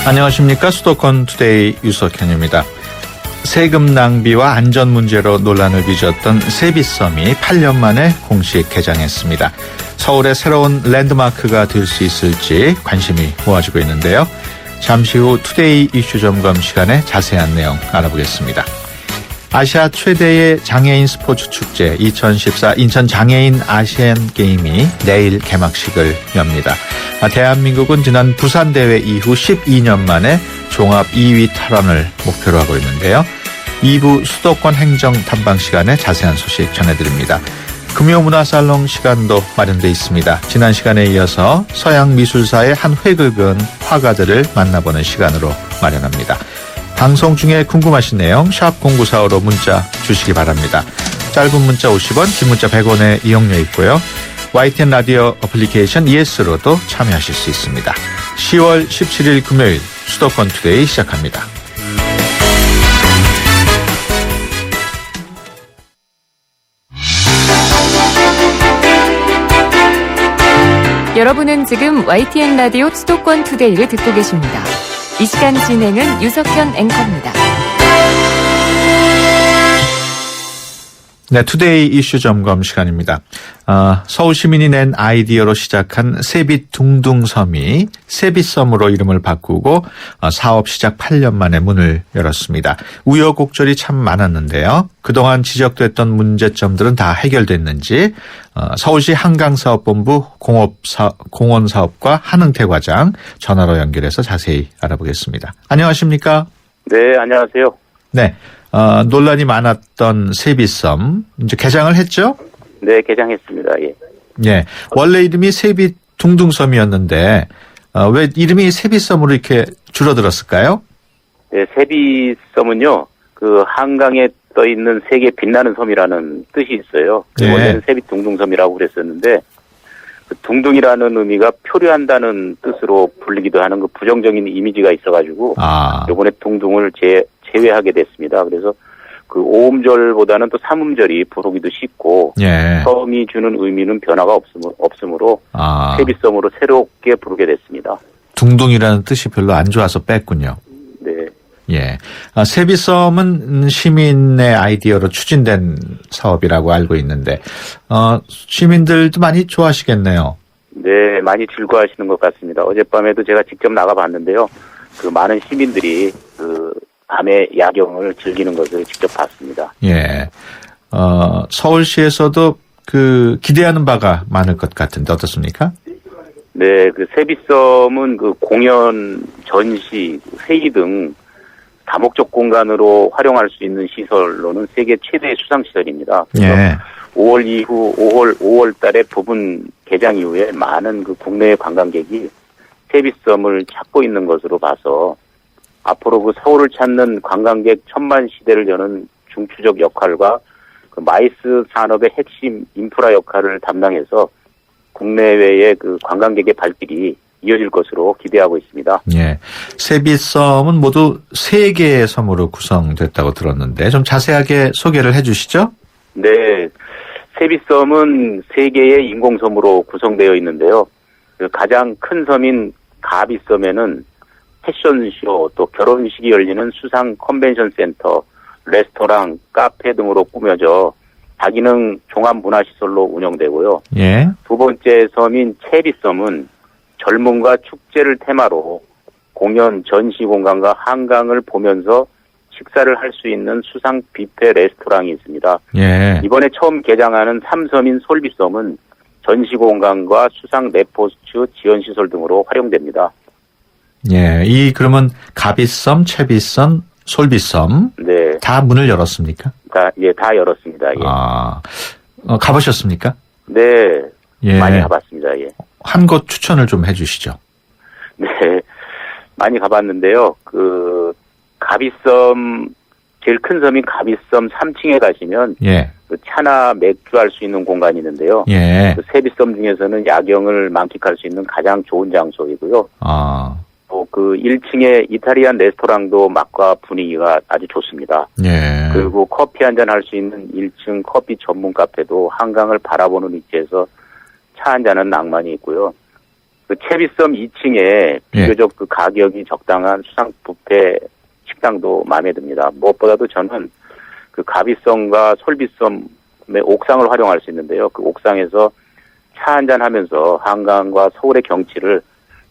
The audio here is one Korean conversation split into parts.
안녕하십니까. 수도권 투데이 유석현입니다. 세금 낭비와 안전 문제로 논란을 빚었던 세빛섬이 8년 만에 공식 개장했습니다. 서울의 새로운 랜드마크가 될 수 있을지 관심이 모아지고 있는데요. 잠시 후 투데이 이슈 점검 시간에 자세한 내용 알아보겠습니다. 아시아 최대의 장애인 스포츠 축제 2014 인천 장애인 아시안 게임이 내일 개막식을 엽니다. 대한민국은 지난 부산 대회 이후 12년 만에 종합 2위 탈환을 목표로 하고 있는데요. 2부 수도권 행정 탐방 시간에 자세한 소식 전해드립니다. 금요문화살롱 시간도 마련돼 있습니다. 지난 시간에 이어서 서양 미술사의 한 획을 그은 화가들을 만나보는 시간으로 마련합니다. 방송 중에 궁금하신 내용 샵 0945로 문자 주시기 바랍니다. 짧은 문자 50원, 긴 문자 100원의 이용료 있고요. YTN 라디오 어플리케이션 ES로도 참여하실 수 있습니다. 10월 17일 금요일 수도권 투데이 시작합니다. 여러분은 지금 YTN 라디오 수도권 투데이를 듣고 계십니다. 이 시간 진행은 유석현 앵커입니다. 네, 투데이 이슈 점검 시간입니다. 서울 시민이 낸 아이디어로 시작한 세빛 둥둥섬이 세빛섬으로 이름을 바꾸고 사업 시작 8년 만에 문을 열었습니다. 우여곡절이 참 많았는데요. 그동안 지적됐던 문제점들은 다 해결됐는지 서울시 한강사업본부 공원사업과 한흥태 과장 전화로 연결해서 자세히 알아보겠습니다. 안녕하십니까? 네, 안녕하세요. 네. 논란이 많았던 세빛섬 이제 개장을 했죠? 네, 개장했습니다. 예. 예. 원래 이름이 세빛 둥둥섬이었는데 왜 이름이 세빛섬으로 이렇게 줄어들었을까요? 네, 세빛섬은요. 그 한강에 떠 있는 세계 빛나는 섬이라는 뜻이 있어요. 네. 원래는 세빛 둥둥섬이라고 그랬었는데 그 둥둥이라는 의미가 표류한다는 뜻으로 불리기도 하는 그 부정적인 이미지가 있어가지고 요번에 둥둥을 제외하게 됐습니다. 그래서 그 5음절보다는 또 3음절이 부르기도 쉽고 예. 섬이 주는 의미는 변화가 없으므로 세빛섬으로 새롭게 부르게 됐습니다. 둥둥이라는 뜻이 별로 안 좋아서 뺐군요. 네. 예. 세빛섬은 시민의 아이디어로 추진된 사업이라고 알고 있는데 시민들도 많이 좋아하시겠네요. 네, 많이 즐거워하시는 것 같습니다. 어젯밤에도 제가 직접 나가봤는데요. 그 많은 시민들이 그 밤에 야경을 즐기는 것을 직접 봤습니다. 예. 서울시에서도 그 기대하는 바가 많을 것 같은데 어떻습니까? 네, 그 세빛섬은 그 공연, 전시, 회의 등 다목적 공간으로 활용할 수 있는 시설로는 세계 최대의 수상시설입니다. 그래서 예. 5월 달에 부분 개장 이후에 많은 그 국내의 관광객이 세빛섬을 찾고 있는 것으로 봐서 앞으로 그 서울을 찾는 관광객 1000만 시대를 여는 중추적 역할과 그 마이스 산업의 핵심 인프라 역할을 담당해서 국내외의 그 관광객의 발길이 이어질 것으로 기대하고 있습니다. 예. 세빛섬은 모두 3개의 섬으로 구성됐다고 들었는데 좀 자세하게 소개를 해 주시죠? 네. 세빛섬은 3개의 인공섬으로 구성되어 있는데요. 그 가장 큰 섬인 가비섬에는 패션쇼, 또 결혼식이 열리는 수상 컨벤션 센터, 레스토랑, 카페 등으로 꾸며져 다기능 종합문화시설로 운영되고요. 예. 두 번째 섬인 채비섬은 젊음과 축제를 테마로 공연, 전시 공간과 한강을 보면서 식사를 할 수 있는 수상 뷔페 레스토랑이 있습니다. 예. 이번에 처음 개장하는 3섬인 솔비섬은 전시 공간과 수상 레포츠 지원시설 등으로 활용됩니다. 예. 그러면 가비섬, 채비섬, 솔비섬. 네. 다 문을 열었습니까? 다 열었습니다. 예. 가보셨습니까? 네. 예. 많이 가봤습니다. 예. 한 곳 추천을 좀 해주시죠. 네. 많이 가봤는데요. 그, 가비섬, 제일 큰 섬인 가비섬 3층에 가시면. 예. 그 차나 맥주 할 수 있는 공간이 있는데요. 예. 그 세빛섬 중에서는 야경을 만끽할 수 있는 가장 좋은 장소이고요. 또 그 1층에 이탈리안 레스토랑도 맛과 분위기가 아주 좋습니다. 예. 그리고 커피 한잔 할 수 있는 1층 커피 전문 카페도 한강을 바라보는 위치에서 차 한잔은 낭만이 있고요. 그 채비섬 2층에 비교적 그 가격이 적당한 수상 뷔페 식당도 마음에 듭니다. 무엇보다도 저는 그 가비섬과 솔비섬의 옥상을 활용할 수 있는데요. 그 옥상에서 차 한잔 하면서 한강과 서울의 경치를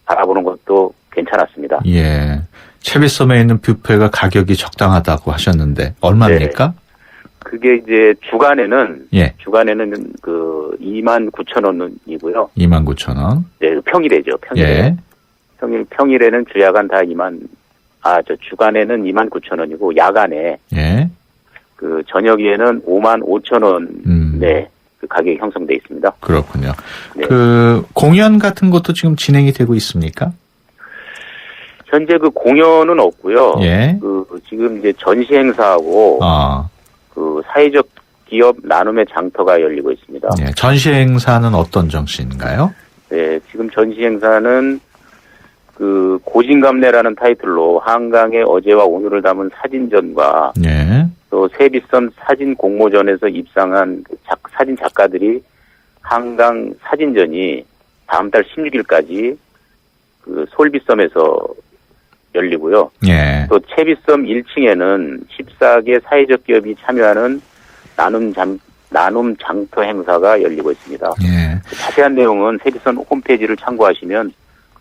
바라보는 것도 괜찮았습니다. 예. 채비섬에 있는 뷔페가 가격이 적당하다고 하셨는데 얼마입니까? 네. 그게 이제 주간에는 예. 그 29,000원이고요. 29,000원. 네, 평일에죠. 평일에. 예. 평일에는 주야간 다 주간에는 29,000원이고 야간에 예. 그 저녁에는 55,000원 네. 그 가격이 형성돼 있습니다. 그렇군요. 네. 그 공연 같은 것도 지금 진행이 되고 있습니까? 현재 그 공연은 없고요. 예. 그 지금 이제 전시 행사하고 그 사회적 기업 나눔의 장터가 열리고 있습니다. 예. 전시 행사는 어떤 정신인가요? 네, 지금 전시 행사는 그 고진감래라는 타이틀로 한강의 어제와 오늘을 담은 사진전과 예. 또 세비섬 사진 공모전에서 입상한 사진 작가들이 한강 사진전이 다음 달 16일까지 그 솔비섬에서 열리고요. 예. 또 채비섬 1층에는 14개 사회적 기업이 참여하는 나눔 장터 행사가 열리고 있습니다. 예. 자세한 내용은 세비섬 홈페이지를 참고하시면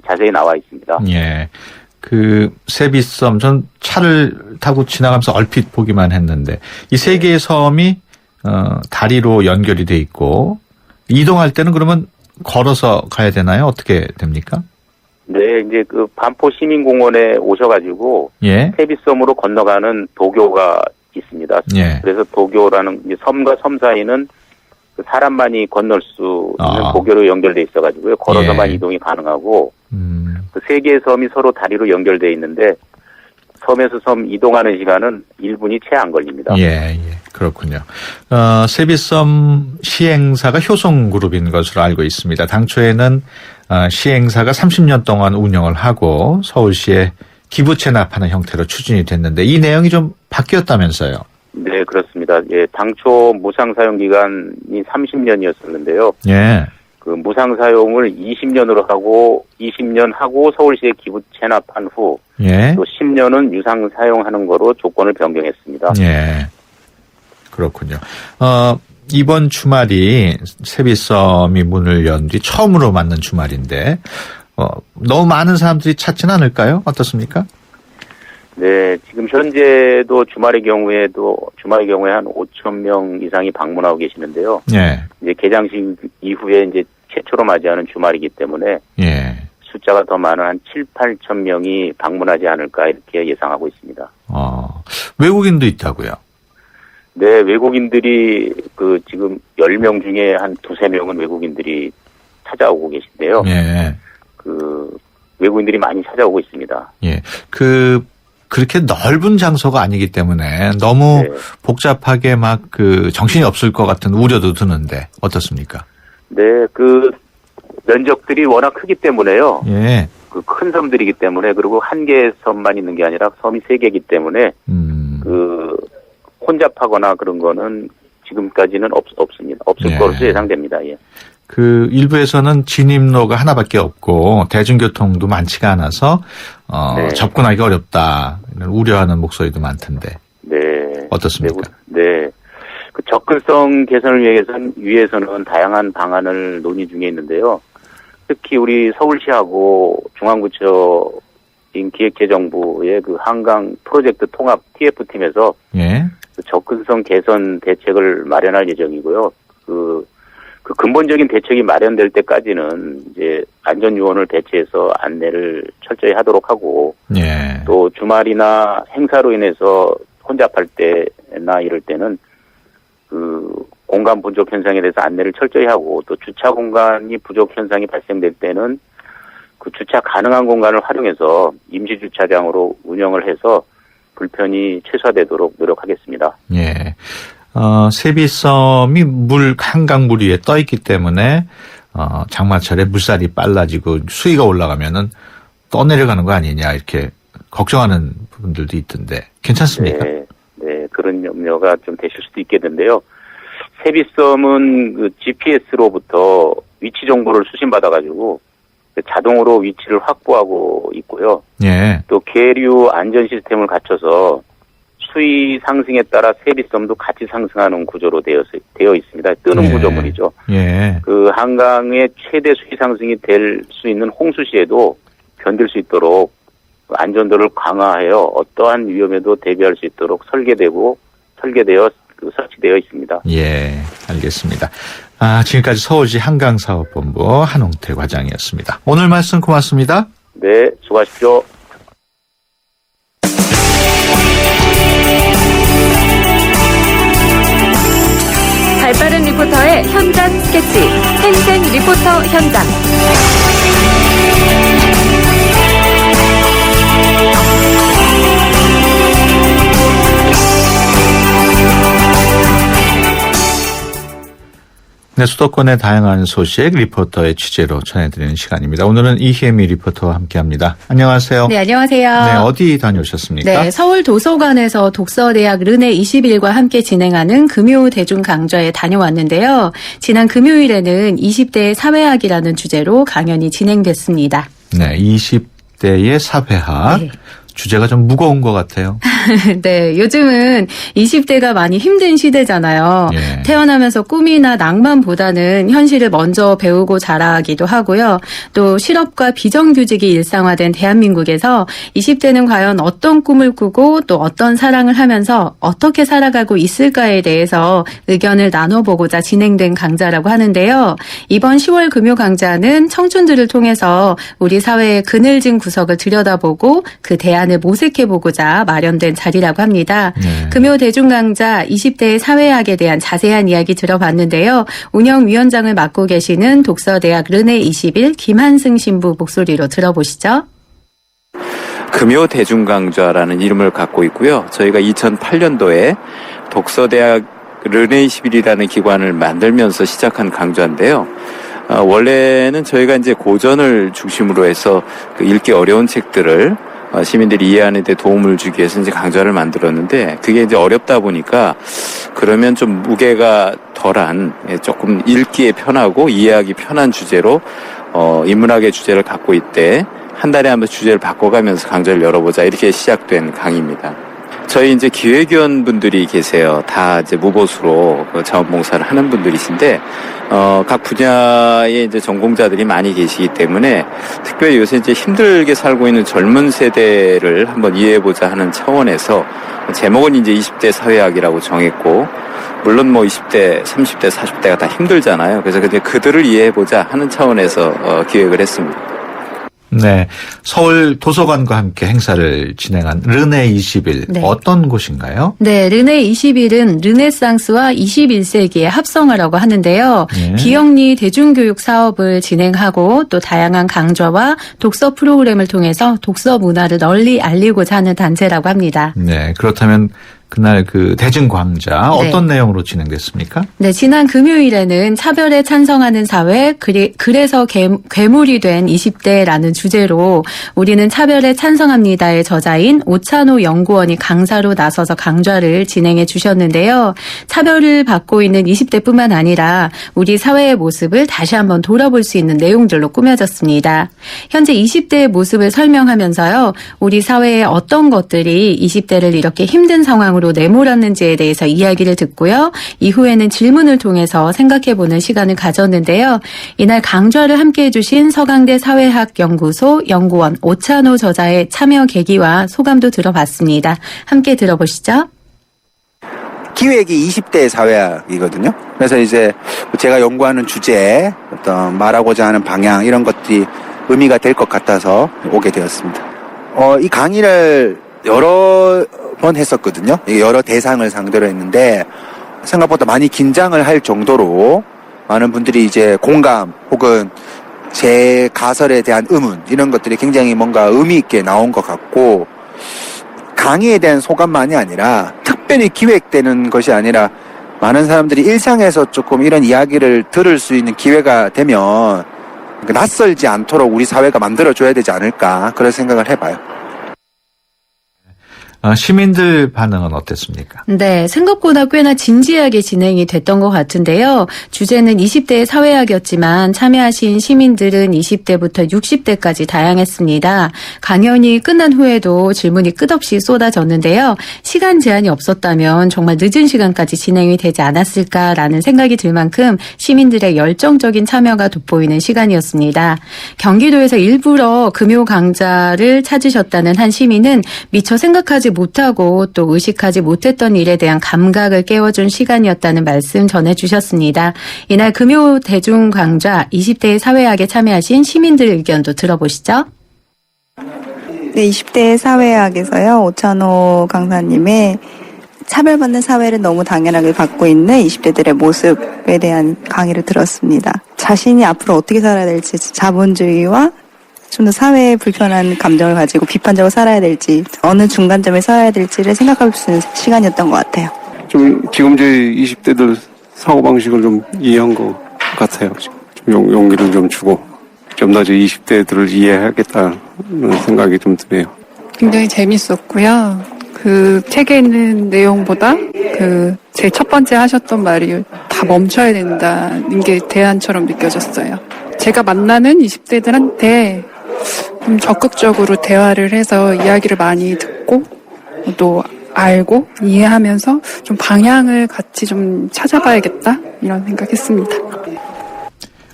자세히 나와 있습니다. 예. 그 세비섬 전 차를 타고 지나가면서 얼핏 보기만 했는데 이 세 개의 섬이 다리로 연결이 돼 있고 이동할 때는 그러면 걸어서 가야 되나요? 어떻게 됩니까? 네, 이제 그 반포 시민공원에 오셔가지고 예. 세비섬으로 건너가는 도교가 있습니다. 예. 그래서 도교라는 이제 섬과 섬 사이는 그 사람만이 건널 수 있는 도교로 연결돼 있어가지고요. 걸어서만 예. 이동이 가능하고 그 세 개의 섬이 서로 다리로 연결돼 있는데 섬에서 섬 이동하는 시간은 1분이 채 안 걸립니다. 예, 예. 그렇군요. 세비섬 시행사가 효성그룹인 것으로 알고 있습니다. 당초에는 시행사가 30년 동안 운영을 하고 서울시에 기부 체납하는 형태로 추진이 됐는데 이 내용이 좀 바뀌었다면서요? 네, 그렇습니다. 예, 당초 무상 사용 기간이 30년이었었는데요. 예. 그 무상 사용을 20년으로 하고 20년 하고 서울시에 기부 체납한 후 예. 또 10년은 유상 사용하는 거로 조건을 변경했습니다. 예. 그렇군요. 이번 주말이 세비섬이 문을 연 뒤 처음으로 맞는 주말인데 너무 많은 사람들이 찾지는 않을까요? 어떻습니까? 네, 지금 현재도 주말의 경우에 한 5,000명 이상이 방문하고 계시는데요. 예. 이제 개장식 이후에 이제 최초로 맞이하는 주말이기 때문에 예. 숫자가 더 많은 한 7, 8천 명이 방문하지 않을까 이렇게 예상하고 있습니다. 외국인도 있다고요? 네, 외국인들이 그 지금 10명 중에 한 2-3명은 외국인들이 찾아오고 계신데요. 예. 그 외국인들이 많이 찾아오고 있습니다. 예. 그렇게 넓은 장소가 아니기 때문에 너무 네. 복잡하게 막 정신이 없을 것 같은 우려도 드는데 어떻습니까? 네, 그 면적들이 워낙 크기 때문에요. 예. 그 큰 섬들이기 때문에 그리고 한 개의 섬만 있는 게 아니라 섬이 3개이기 때문에 그 혼잡하거나 그런 거는 지금까지는 없습니다. 없을 예. 것으로 예상됩니다. 예. 그 일부에서는 진입로가 하나밖에 없고 대중교통도 많지가 않아서 네. 접근하기 어렵다 이런 우려하는 목소리도 많던데 네. 어떻습니까? 네. 그 접근성 개선을 위해서는 다양한 방안을 논의 중에 있는데요. 특히 우리 서울시하고 중앙부처인 기획재정부의 그 한강 프로젝트 통합 TF팀에서 예. 그 접근성 개선 대책을 마련할 예정이고요. 그 근본적인 대책이 마련될 때까지는 이제 안전요원을 배치해서 안내를 철저히 하도록 하고 예. 또 주말이나 행사로 인해서 혼잡할 때나 이럴 때는 그 공간 부족 현상에 대해서 안내를 철저히 하고 또 주차 공간이 부족 현상이 발생될 때는 그 주차 가능한 공간을 활용해서 임시 주차장으로 운영을 해서 불편이 최소화되도록 노력하겠습니다. 예. 세비섬이 한강 물 위에 떠 있기 때문에 장마철에 물살이 빨라지고 수위가 올라가면은 떠내려가는 거 아니냐 이렇게 걱정하는 부분들도 있던데 괜찮습니까? 네, 그런 염려가 좀 되실 수도 있겠는데요. 세비섬은 그 GPS로부터 위치 정보를 수신받아가지고 자동으로 위치를 확보하고 있고요. 예. 또 계류 안전 시스템을 갖춰서 수위 상승에 따라 세비섬도 같이 상승하는 구조로 되어 있습니다. 뜨는 예. 구조물이죠. 예. 그 한강의 최대 수위 상승이 될 수 있는 홍수 시에도 견딜 수 있도록 안전도를 강화하여 어떠한 위험에도 대비할 수 있도록 설치되어 있습니다. 예, 알겠습니다. 지금까지 서울시 한강사업본부 한홍태 과장이었습니다. 오늘 말씀 고맙습니다. 네, 수고하십시오. 발빠른 리포터의 현장 스케치, 생생 리포터 현장. 네, 수도권의 다양한 소식 리포터의 취재로 전해드리는 시간입니다. 오늘은 이혜미 리포터와 함께합니다. 안녕하세요. 네, 안녕하세요. 네, 어디 다녀오셨습니까? 네, 서울 도서관에서 독서대학 르네 21과 함께 진행하는 금요 대중강좌에 다녀왔는데요. 지난 금요일에는 20대의 사회학이라는 주제로 강연이 진행됐습니다. 네, 20대의 사회학. 네. 주제가 좀 무거운 것 같아요. 네, 요즘은 20대가 많이 힘든 시대잖아요. 예. 태어나면서 꿈이나 낭만보다는 현실을 먼저 배우고 자라기도 하고요. 또 실업과 비정규직이 일상화된 대한민국에서 20대는 과연 어떤 꿈을 꾸고 또 어떤 사랑을 하면서 어떻게 살아가고 있을까에 대해서 의견을 나눠보고자 진행된 강좌라고 하는데요. 이번 10월 금요 강좌는 청춘들을 통해서 우리 사회의 그늘진 구석을 들여다보고 그 대안을 모색해보고자 마련된 자리라고 합니다. 네. 금요 대중강좌 20대의 사회학에 대한 자세한 이야기 들어봤는데요. 운영위원장을 맡고 계시는 독서대학 르네 21 김한승 신부 목소리로 들어보시죠. 금요 대중강좌라는 이름을 갖고 있고요. 저희가 2008년도에 독서대학 르네 21이라는 기관을 만들면서 시작한 강좌인데요. 원래는 저희가 이제 고전을 중심으로 해서 그 읽기 어려운 책들을 시민들이 이해하는 데 도움을 주기 위해서 이제 강좌를 만들었는데, 그게 이제 어렵다 보니까 그러면 좀 무게가 덜한, 조금 읽기에 편하고 이해하기 편한 주제로 인문학의 주제를 갖고 있대 한 달에 한 번 주제를 바꿔가면서 강좌를 열어보자, 이렇게 시작된 강의입니다. 저희 이제 기획위원 분들이 계세요. 다 이제 무보수로 자원봉사를 하는 분들이신데, 각 분야에 이제 전공자들이 많이 계시기 때문에 특별히 요새 이제 힘들게 살고 있는 젊은 세대를 한번 이해해보자 하는 차원에서 제목은 이제 20대 사회학이라고 정했고, 물론 뭐 20대, 30대, 40대가 다 힘들잖아요. 그래서 이제 그들을 이해해보자 하는 차원에서 기획을 했습니다. 네, 서울 도서관과 함께 행사를 진행한 르네 21. 네. 어떤 곳인가요? 네, 르네 21은 르네상스와 21세기의 합성어라고 하는데요. 네. 비영리 대중교육 사업을 진행하고 또 다양한 강좌와 독서 프로그램을 통해서 독서 문화를 널리 알리고자 하는 단체라고 합니다. 네, 그렇다면 그날 그 대중강좌 네. 어떤 내용으로 진행됐습니까? 네, 지난 금요일에는 차별에 찬성하는 사회, 그래서 괴물이 된 20대라는 주제로 우리는 차별에 찬성합니다의 저자인 오찬호 연구원이 강사로 나서서 강좌를 진행해 주셨는데요. 차별을 받고 있는 20대뿐만 아니라 우리 사회의 모습을 다시 한번 돌아볼 수 있는 내용들로 꾸며졌습니다. 현재 20대의 모습을 설명하면서요, 우리 사회의 어떤 것들이 20대를 이렇게 힘든 상황으로 내몰았는지에 대해서 이야기를 듣고요. 이후에는 질문을 통해서 생각해보는 시간을 가졌는데요. 이날 강좌를 함께해 주신 서강대 사회학연구소 연구원 오찬호 저자의 참여 계기와 소감도 들어봤습니다. 함께 들어보시죠. 기획이 20대 사회학이거든요. 그래서 이제 제가 연구하는 주제, 어떤 말하고자 하는 방향, 이런 것들이 의미가 될 것 같아서 오게 되었습니다. 이 강의를 여러 번 했었거든요. 여러 대상을 상대로 했는데 생각보다 많이 긴장을 할 정도로 많은 분들이 이제 공감 혹은 제 가설에 대한 의문, 이런 것들이 굉장히 뭔가 의미 있게 나온 것 같고, 강의에 대한 소감만이 아니라 특별히 기획되는 것이 아니라 많은 사람들이 일상에서 조금 이런 이야기를 들을 수 있는 기회가 되면 낯설지 않도록 우리 사회가 만들어줘야 되지 않을까, 그런 생각을 해봐요. 시민들 반응은 어땠습니까? 네, 생각보다 꽤나 진지하게 진행이 됐던 것 같은데요. 주제는 20대의 사회학이었지만 참여하신 시민들은 20대부터 60대까지 다양했습니다. 강연이 끝난 후에도 질문이 끝없이 쏟아졌는데요. 시간 제한이 없었다면 정말 늦은 시간까지 진행이 되지 않았을까라는 생각이 들 만큼 시민들의 열정적인 참여가 돋보이는 시간이었습니다. 경기도에서 일부러 금요 강좌를 찾으셨다는 한 시민은 미처 생각하지 못하고 또 의식하지 못했던 일에 대한 감각을 깨워준 시간이었다는 말씀 전해주셨습니다. 이날 금요 대중 강좌 20대의 사회학에 참여하신 시민들 의견도 들어보시죠. 네, 20대 사회학에서요, 오찬호 강사님의 차별받는 사회를 너무 당연하게 받고 있는 20대들의 모습에 대한 강의를 들었습니다. 자신이 앞으로 어떻게 살아야 될지, 자본주의와 좀 더 사회에 불편한 감정을 가지고 비판적으로 살아야 될지, 어느 중간점에 서야 될지를 생각할 수 있는 시간이었던 것 같아요. 좀 지금 저희 20대들 사고방식을 좀 이해한 것 같아요. 좀 용기를 좀 주고 좀 더 저희 20대들을 이해하겠다는 생각이 좀 드네요. 굉장히 재밌었고요. 그 책에 있는 내용보다 제 첫 번째 하셨던 말이 다 멈춰야 된다는 게 대안처럼 느껴졌어요. 제가 만나는 20대들한테 좀 적극적으로 대화를 해서 이야기를 많이 듣고 또 알고 이해하면서 좀 방향을 같이 좀 찾아봐야겠다 이런 생각했습니다.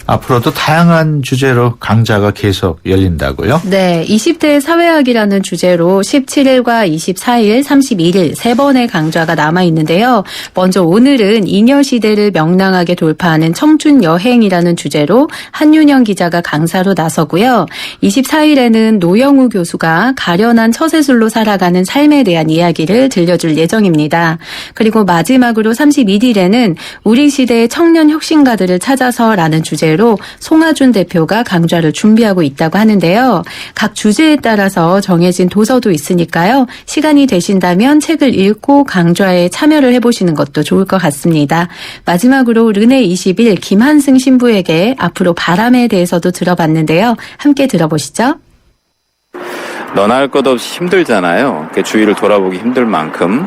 앞으로도 다양한 주제로 강좌가 계속 열린다고요? 네, 20대 사회학이라는 주제로 17일과 24일, 31일 세 번의 강좌가 남아있는데요. 먼저 오늘은 잉여 시대를 명랑하게 돌파하는 청춘 여행이라는 주제로 한윤영 기자가 강사로 나서고요. 24일에는 노영우 교수가 가련한 처세술로 살아가는 삶에 대한 이야기를 들려줄 예정입니다. 그리고 마지막으로 31일에는 우리 시대의 청년 혁신가들을 찾아서라는 주제로 송하준 대표가 강좌를 준비하고 있다고 하는데요. 각 주제에 따라서 정해진 도서도 있으니까요. 시간이 되신다면 책을 읽고 강좌에 참여를 해보시는 것도 좋을 것 같습니다. 마지막으로 르네 21 김한승 신부에게 앞으로 바람에 대해서도 들어봤는데요. 함께 들어보시죠. 너나 할 것 없이 힘들잖아요. 주위를 돌아보기 힘들 만큼.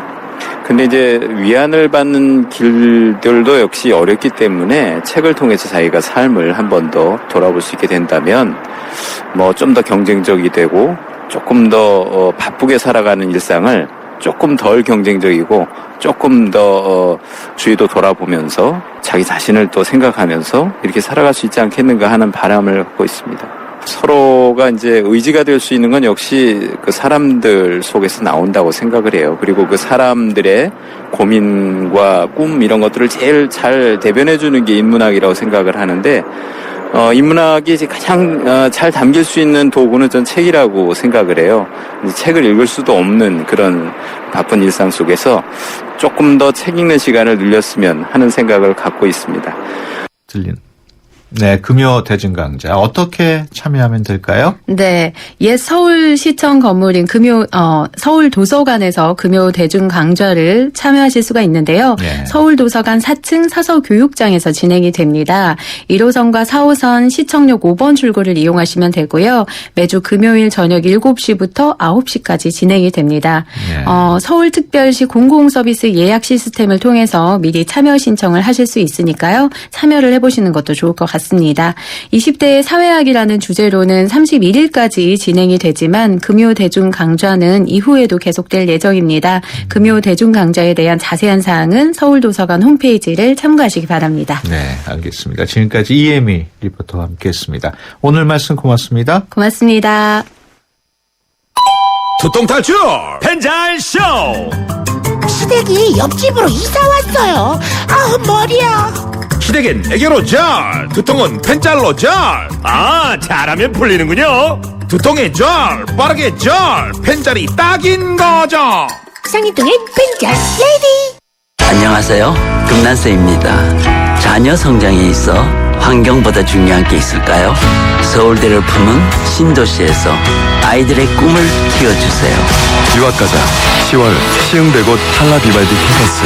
근데 이제 위안을 받는 길들도 역시 어렵기 때문에 책을 통해서 자기가 삶을 한 번 더 돌아볼 수 있게 된다면 좀 더 경쟁적이 되고 조금 더 바쁘게 살아가는 일상을 조금 덜 경쟁적이고 조금 더 주위도 돌아보면서 자기 자신을 또 생각하면서 이렇게 살아갈 수 있지 않겠는가 하는 바람을 갖고 있습니다. 서로가 이제 의지가 될 수 있는 건 역시 그 사람들 속에서 나온다고 생각을 해요. 그리고 그 사람들의 고민과 꿈 이런 것들을 제일 잘 대변해주는 게 인문학이라고 생각을 하는데, 인문학이 가장 잘 담길 수 있는 도구는 전 책이라고 생각을 해요. 책을 읽을 수도 없는 그런 바쁜 일상 속에서 조금 더 책 읽는 시간을 늘렸으면 하는 생각을 갖고 있습니다. 네, 금요 대중강좌 어떻게 참여하면 될까요? 네, 옛 서울시청 건물인 서울도서관에서 금요 대중강좌를 참여하실 수가 있는데요. 네. 서울도서관 4층 사서교육장에서 진행이 됩니다. 1호선과 4호선 시청역 5번 출구를 이용하시면 되고요. 매주 금요일 저녁 7시부터 9시까지 진행이 됩니다. 네. 서울특별시 공공서비스 예약 시스템을 통해서 미리 참여 신청을 하실 수 있으니까요. 참여를 해보시는 것도 좋을 것 같습니다. 20대의 사회학이라는 주제로는 31일까지 진행이 되지만 금요 대중 강좌는 이후에도 계속될 예정입니다. 금요 대중 강좌에 대한 자세한 사항은 서울도서관 홈페이지를 참고하시기 바랍니다. 네, 알겠습니다. 지금까지 이혜미 리포터와 함께했습니다. 오늘 말씀 고맙습니다. 고맙습니다. 두통 탈출 펜잘쇼. 시댁이 옆집으로 이사 왔어요. 아우 머리야. 시댁엔 애교로 절, 두통은 펜잘로 절. 아, 잘하면 풀리는군요. 두통에 절, 빠르게 절, 펜잘이 딱인 거죠. 쌍이통의 펜잘 레이디. 안녕하세요. 금난세입니다. 자녀 성장에 있어 환경보다 중요한 게 있을까요? 서울대를 품은 신도시에서 아이들의 꿈을 키워주세요. 유학가자 10월 시흥대곳 한라비발디 캠퍼스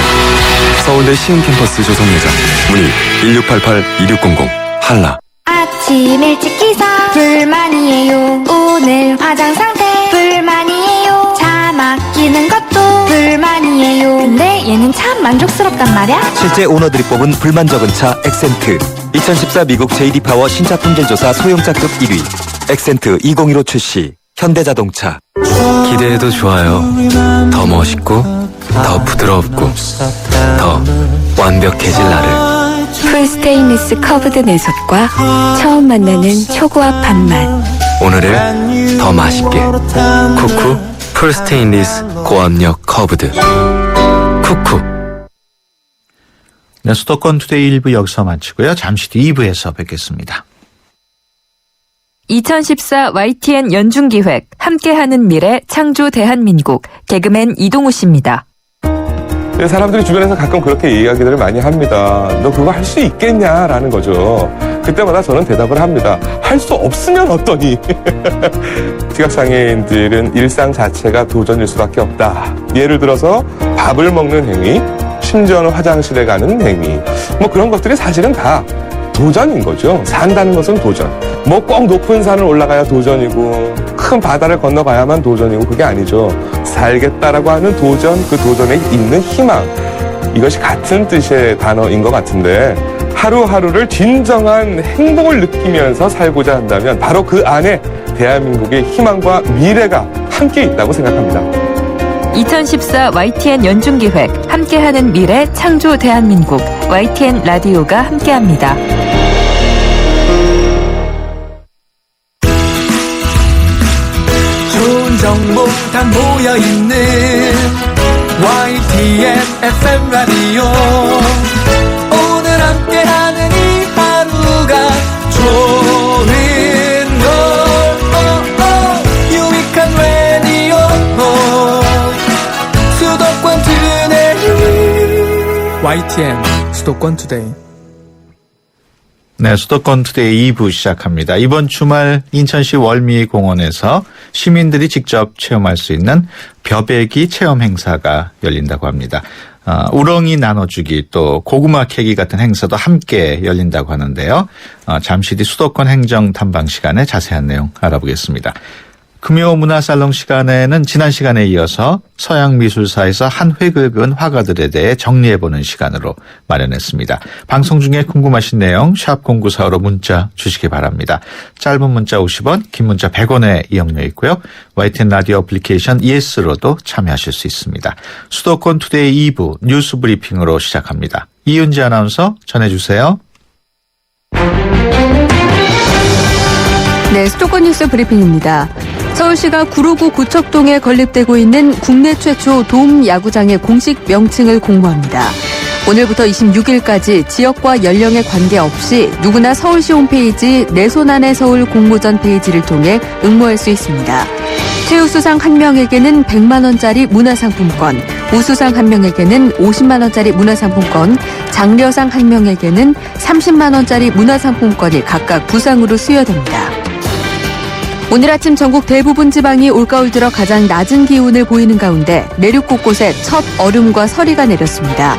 서울대 시흥캠퍼스 조성예정 문의 1688-2600 한라. 아침 일찍 기상 불만이에요. 오늘 화장 상태 불만이에요. 차 막히는 돌리는 것도 불만이에요. 근데 얘는 참 만족스럽단 말이야. 실제 오너들이 뽑은 불만적은 차 엑센트. 2014 미국 JD 파워 신차 품질조사 소형차급 1위. 엑센트 2015 출시. 현대자동차. 기대해도 좋아요. 더 멋있고 더 부드럽고 더 완벽해질 나를. 풀 스테인리스 커브드 내석과 처음 만나는 초고압 밥맛. 오늘을 더 맛있게. 쿠쿠 풀 스테인리스 고압력 커브드. 쿠쿠. 네, 수도권 투데이 1부 여기서 마치고요. 잠시 뒤 2부에서 뵙겠습니다. 2014 YTN 연중기획 함께하는 미래 창조 대한민국 개그맨 이동우 씨입니다. 사람들이 주변에서 가끔 그렇게 이야기들을 많이 합니다. 너 그거 할 수 있겠냐라는 거죠. 그때마다 저는 대답을 합니다. 할 수 없으면 어떠니? 시각장애인들은 일상 자체가 도전일 수밖에 없다. 예를 들어서 밥을 먹는 행위, 심지어는 화장실에 가는 행위, 뭐 그런 것들이 사실은 다 도전인 거죠. 산다는 것은 도전. 뭐 꼭 높은 산을 올라가야 도전이고 큰 바다를 건너가야만 도전이고 그게 아니죠. 살겠다라고 하는 도전, 그 도전에 있는 희망. 이것이 같은 뜻의 단어인 것 같은데 하루하루를 진정한 행복을 느끼면서 살고자 한다면 바로 그 안에 대한민국의 희망과 미래가 함께 있다고 생각합니다. 2014 YTN 연중기획 함께하는 미래 창조 대한민국 YTN 라디오가 함께합니다. 좋은 정보 다 모여있는 YTN FM 라디오. 오늘 함께하는 이 하루가 좋은 걸 유익한 라디오 수도권 투데이. YTN 수도권 투데이. 네, 수도권 투데이 2부 시작합니다. 이번 주말 인천시 월미공원에서 시민들이 직접 체험할 수 있는 벼베기 체험 행사가 열린다고 합니다. 우렁이 나눠주기 또 고구마 캐기 같은 행사도 함께 열린다고 하는데요. 잠시 뒤 수도권 행정 탐방 시간에 자세한 내용 알아보겠습니다. 금요 문화살롱 시간에는 지난 시간에 이어서 서양 미술사에서 한 획을 그은 화가들에 대해 정리해보는 시간으로 마련했습니다. 방송 중에 궁금하신 내용 샵 0945로 문자 주시기 바랍니다. 짧은 문자 50원, 긴 문자 100원의 이용료 있고요. YTN 라디오 애플리케이션 ES로도 참여하실 수 있습니다. 수도권 투데이 2부 뉴스 브리핑으로 시작합니다. 이윤지 아나운서 전해주세요. 네, 수도권 뉴스 브리핑입니다. 서울시가 구로구 구척동에 건립되고 있는 국내 최초 돔 야구장의 공식 명칭을 공모합니다. 오늘부터 26일까지 지역과 연령에 관계없이 누구나 서울시 홈페이지 내 손 안의 서울 공모전 페이지를 통해 응모할 수 있습니다. 최우수상 1명에게는 100만 원짜리 문화상품권, 우수상 1명에게는 50만 원짜리 문화상품권, 장려상 1명에게는 30만 원짜리 문화상품권이 각각 부상으로 수여됩니다. 오늘 아침 전국 대부분 지방이 올가을 들어 가장 낮은 기온을 보이는 가운데 내륙 곳곳에 첫 얼음과 서리가 내렸습니다.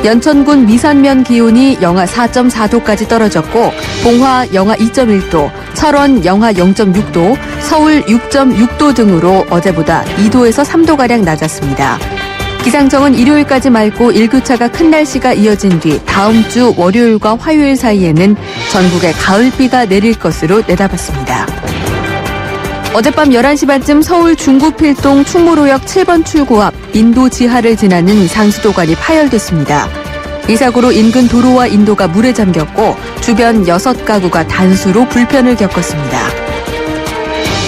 연천군 미산면 기온이 영하 4.4도까지 떨어졌고 봉화 영하 2.1도, 철원 영하 0.6도, 서울 6.6도 등으로 어제보다 2도에서 3도가량 낮았습니다. 기상청은 일요일까지 맑고 일교차가 큰 날씨가 이어진 뒤 다음 주 월요일과 화요일 사이에는 전국에 가을비가 내릴 것으로 내다봤습니다. 어젯밤 11시 반쯤 서울 중구필동 충무로역 7번 출구 앞 인도 지하를 지나는 상수도관이 파열됐습니다. 이 사고로 인근 도로와 인도가 물에 잠겼고 주변 6가구가 단수로 불편을 겪었습니다.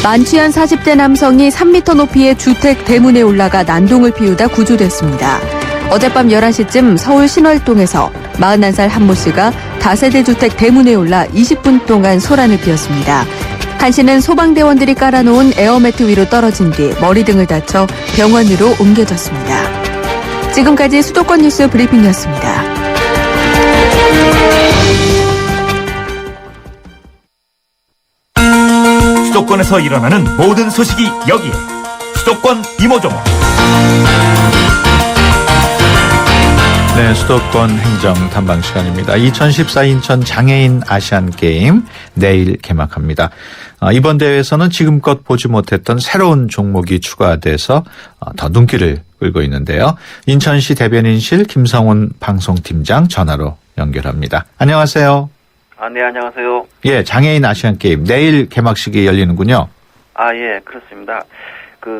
만취한 40대 남성이 3m 높이의 주택 대문에 올라가 난동을 피우다 구조됐습니다. 어젯밤 11시쯤 서울 신월동에서 41살 한모 씨가 다세대 주택 대문에 올라 20분 동안 소란을 피웠습니다. 한 씨는 소방대원들이 깔아놓은 에어매트 위로 떨어진 뒤 머리 등을 다쳐 병원으로 옮겨졌습니다. 지금까지 수도권 뉴스 브리핑이었습니다. 수도권에서 일어나는 모든 소식이 여기에 수도권 이모저모. 네, 수도권 행정 탐방 시간입니다. 2014 인천 장애인 아시안 게임 내일 개막합니다. 이번 대회에서는 지금껏 보지 못했던 새로운 종목이 추가돼서 더 눈길을 끌고 있는데요. 인천시 대변인실 김성훈 방송팀장 전화로 연결합니다. 안녕하세요. 네, 안녕하세요. 예, 장애인 아시안 게임 내일 개막식이 열리는군요. 예, 그렇습니다.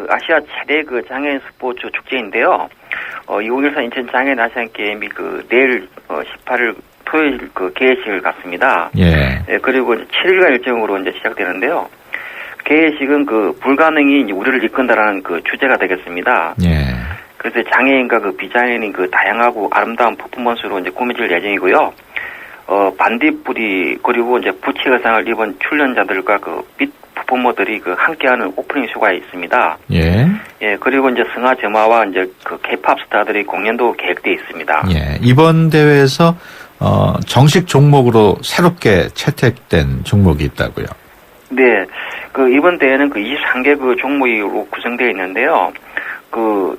아시아 최대 장애인 스포츠 축제인데요. 2014 인천 장애인 아시안 게임이 내일 18일 토요일 개회식을 갖습니다. 예. 그리고 7일간 일정으로 이제 시작되는데요. 개회식은 불가능이 이제 우리를 이끈다라는 주제가 되겠습니다. 예. 그래서 장애인과 비장애인이 다양하고 아름다운 퍼포먼스로 이제 꾸며질 예정이고요. 반딧불이 그리고 이제 부채 의상을 입은 출연자들과 빛 퍼포머들이 함께하는 오프닝 쇼가 있습니다. 예. 예, 그리고 이제 승하 제마와 이제 K-팝 스타들의 공연도 계획되어 있습니다. 예. 이번 대회에서 정식 종목으로 새롭게 채택된 종목이 있다고요. 네. 이번 대회는 23개 종목으로 구성되어 있는데요.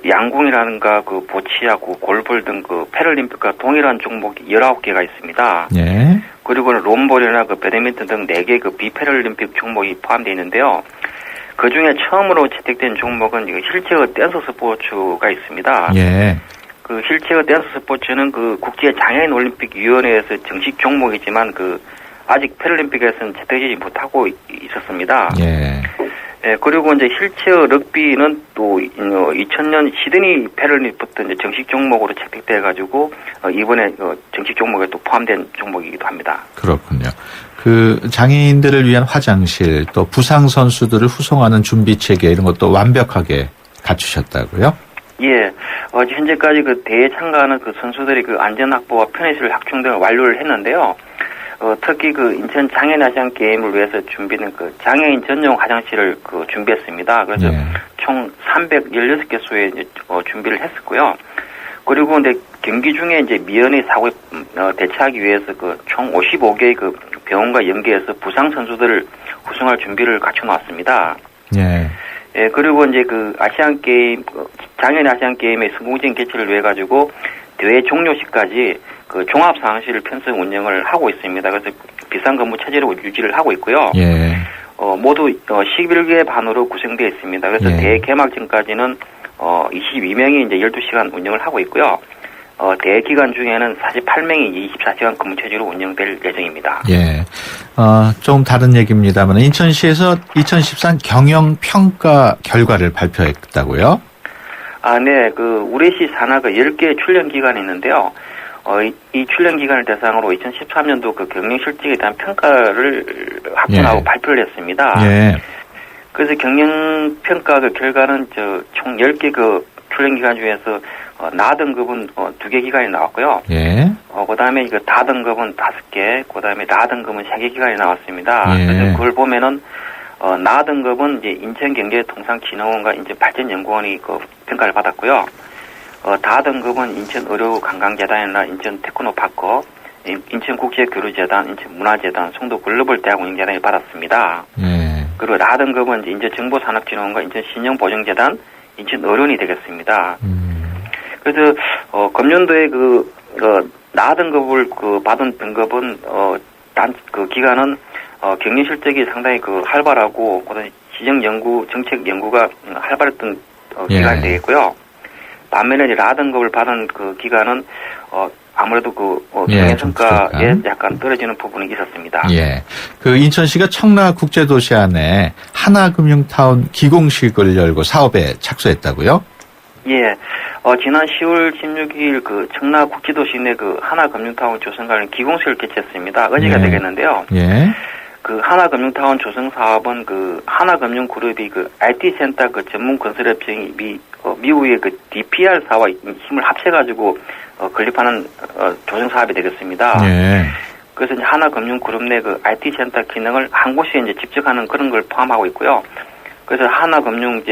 양궁이라든가 보치야구, 골볼 등 패럴림픽과 동일한 종목이 19개가 있습니다. 예. 그리고 롬볼이나 배드민턴 등 4개 비패럴림픽 종목이 포함되어 있는데요. 그 중에 처음으로 채택된 종목은 휠체어 댄스 스포츠가 있습니다. 예. 휠체어 댄스 스포츠는 국제 장애인 올림픽 위원회에서 정식 종목이지만 아직 패럴림픽에서는 채택되지 못하고 있었습니다. 예. 예, 그리고 이제 휠체어 럭비는 또 2000년 시드니 패럴림픽부터 이제 정식 종목으로 채택돼 가지고 이번에 정식 종목에 또 포함된 종목이기도 합니다. 그렇군요. 장애인들을 위한 화장실 또 부상 선수들을 후송하는 준비 체계 이런 것도 완벽하게 갖추셨다고요? 예, 현재까지 대회에 참가하는 선수들이 안전 확보와 편의시설 확충 등을 완료를 했는데요. 특히 인천 장애인 아시안 게임을 위해서 준비는 장애인 전용 화장실을 준비했습니다. 그래서 총 316개소에 이제 준비를 했었고요. 그리고 이제 경기 중에 이제 미연의 사고에 대처하기 위해서 총 55개의 병원과 연계해서 부상 선수들을 후송할 준비를 갖춰놨습니다. 예. 예, 그리고 이제 아시안 게임 장애인 아시안 게임의 성공적인 개최를 위해 가지고 대회 종료 시까지 종합 상황실을 편성 운영을 하고 있습니다. 그래서 비상근무 체제로 유지를 하고 있고요. 예. 모두 11개 반으로 구성되어 있습니다. 그래서 예. 대회 개막 전까지는 22명이 이제 12시간 운영을 하고 있고요. 대회 기간 중에는 48명이 24시간 근무 체제로 운영될 예정입니다. 예. 좀 다른 얘기입니다만 인천시에서 2013 경영 평가 결과를 발표했다고요? 네. 우리시 산하 10개 출연 기관이 있는데요. 이 출연 기관을 대상으로 2013년도 경영 실적에 대한 평가를 확정하고 발표를 했습니다. 예. 그래서 경영 평가 결과는 총 10개 출연 기관 중에서 나등급은 2개 기관이 나왔고요. 예. 그다음에 다등급은 5개, 그다음에 나등급은 3개 기관이 나왔습니다. 예. 그래서 그걸 보면은 나등급은 이제 인천경제통상진흥원과 인천발전연구원이 평가를 받았고요. 다등급은 인천의료관광재단이나 인천테크노파크, 인천국제교류재단, 인천문화재단, 송도글로벌대학운영재단이 받았습니다. 예. 그리고 나등급은 이제 인천정보산업진흥원과 인천신영보증재단, 인천의료원이 되겠습니다. 그래서 금년도에 나등급을 받은 등급은 기관은 경영 실적이 상당히 활발하고 그다음에 지정 연구 정책 연구가 활발했던 기관이 되겠고요. 반면에 나등급을 받은 기관은 아무래도 경영 성과에 약간 떨어지는 부분이 있었습니다. 예. 인천시가 청라국제도시 안에 하나금융타운 기공식을 열고 사업에 착수했다고요? 예. 지난 10월 16일 청라국제도시 내 하나금융타운 조성관련 기공식을 개최했습니다. 어제가 되겠는데요. 예. 하나금융타운 조성 사업은 하나금융그룹이 IT 센터 전문 건설업체인 미국의 DPR사와 힘을 합쳐가지고 건립하는 조성 사업이 되겠습니다. 예. 그래서 이제 하나금융그룹 내 IT 센터 기능을 한 곳에 이제 집중하는 그런 걸 포함하고 있고요. 그래서 하나금융